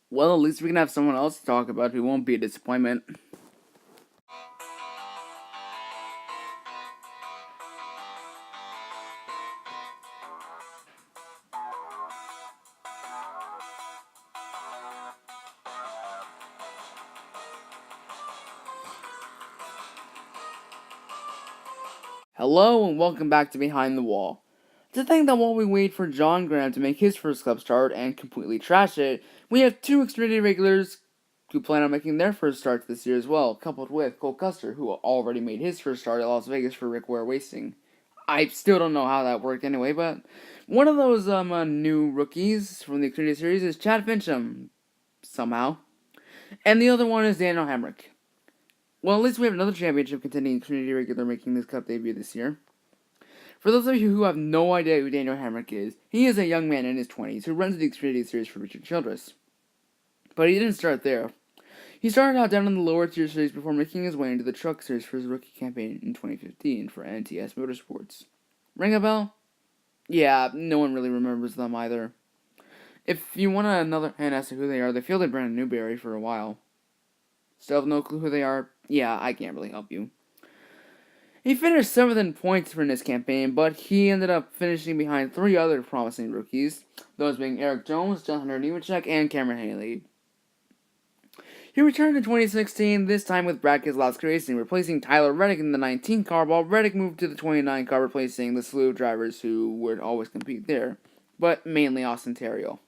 Well, at least we can have someone else to talk about who won't be a disappointment. Hello and welcome back to Behind the Wall. To think that while we wait for John Graham to make his first club start and completely trash it, we have two Xfinity regulars who plan on making their first starts this year as well, coupled with Cole Custer, who already made his first start at Las Vegas for Rick Ware Racing. I still don't know how that worked anyway, but one of those new rookies from the Xfinity Series is Chad Fincham, somehow, and the other one is Daniel Hemric. Well, at least we have another championship contending Xfinity regular making this Cup debut this year. For those of you who have no idea who Daniel Hemric is, he is a young man in his 20s who runs the Xfinity Series for Richard Childress. But he didn't start there. He started out down in the lower tier series before making his way into the Truck Series for his rookie campaign in 2015 for NTS Motorsports. Ring a bell? Yeah, no one really remembers them either. If you want another hint as to who they are, they fielded Brandon Newberry for a while. Still have no clue who they are? Yeah, I can't really help you. He finished 7th in points for this campaign, but he ended up finishing behind three other promising rookies, those being Eric Jones, John Hunter Nemechek, and Cameron Haley. He returned in 2016, this time with Brad Keselowski Racing, replacing Tyler Reddick in the 19 car, while Reddick moved to the 29 car, replacing the slew of drivers who would always compete there, but mainly Austin Terrio.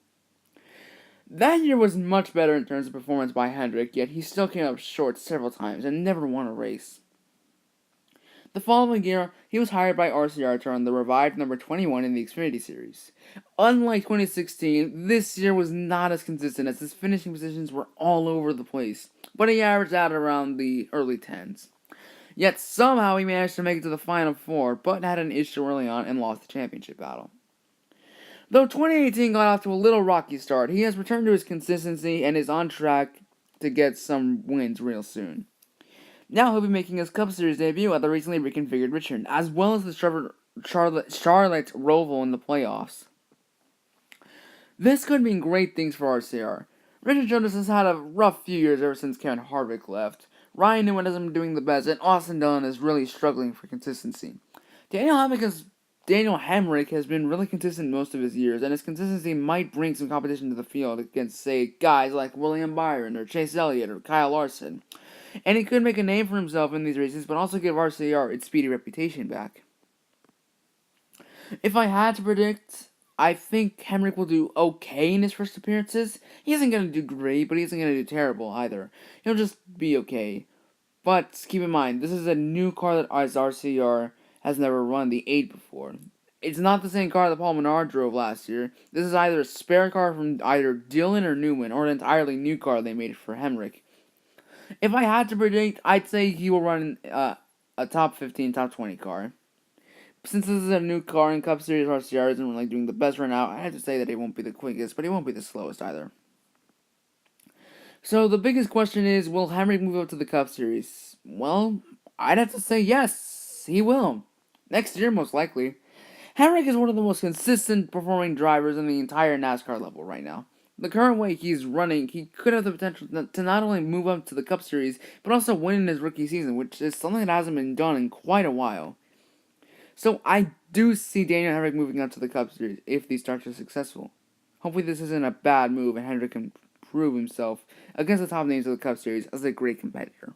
That year was much better in terms of performance by Hendrick, yet he still came up short several times and never won a race. The following year, he was hired by RCR to run the revived number 21 in the Xfinity Series. Unlike 2016, this year was not as consistent as his finishing positions were all over the place, but he averaged out around the early 10s. Yet somehow he managed to make it to the Final Four, but had an issue early on and lost the championship battle. Though 2018 got off to a little rocky start, he has returned to his consistency and is on track to get some wins real soon. Now he'll be making his Cup Series debut at the recently reconfigured Richmond, as well as the Charlotte Roval in the playoffs. This could mean great things for RCR. Richard Jonas has had a rough few years ever since Kevin Harvick left. Ryan Newman hasn't been doing the best, and Austin Dillon is really struggling for consistency. Daniel Hemric has been really consistent most of his years, and his consistency might bring some competition to the field against, say, guys like William Byron or Chase Elliott or Kyle Larson. And he could make a name for himself in these races, but also give RCR its speedy reputation back. If I had to predict, I think Hemric will do okay in his first appearances. He isn't going to do great, but he isn't going to do terrible either. He'll just be okay. But keep in mind, this is a new car that RCR has never run the 8 before. It's not the same car that Paul Menard drove last year. This is either a spare car from either Dillon or Newman, or an entirely new car they made for Hemric. If I had to predict, I'd say he will run a top 15, top 20 car. Since this is a new car in Cup Series, RCR isn't really doing the best right now. I have to say that he won't be the quickest, but he won't be the slowest either. So the biggest question is, will Hemric move up to the Cup Series? Well, I'd have to say yes, he will. Next year, most likely. Hemric is one of the most consistent performing drivers in the entire NASCAR level right now. The current way he's running, he could have the potential to not only move up to the Cup Series, but also win in his rookie season, which is something that hasn't been done in quite a while. So I do see Daniel Hemric moving up to the Cup Series if these starts are successful. Hopefully this isn't a bad move and Hemric can prove himself against the top names of the Cup Series as a great competitor.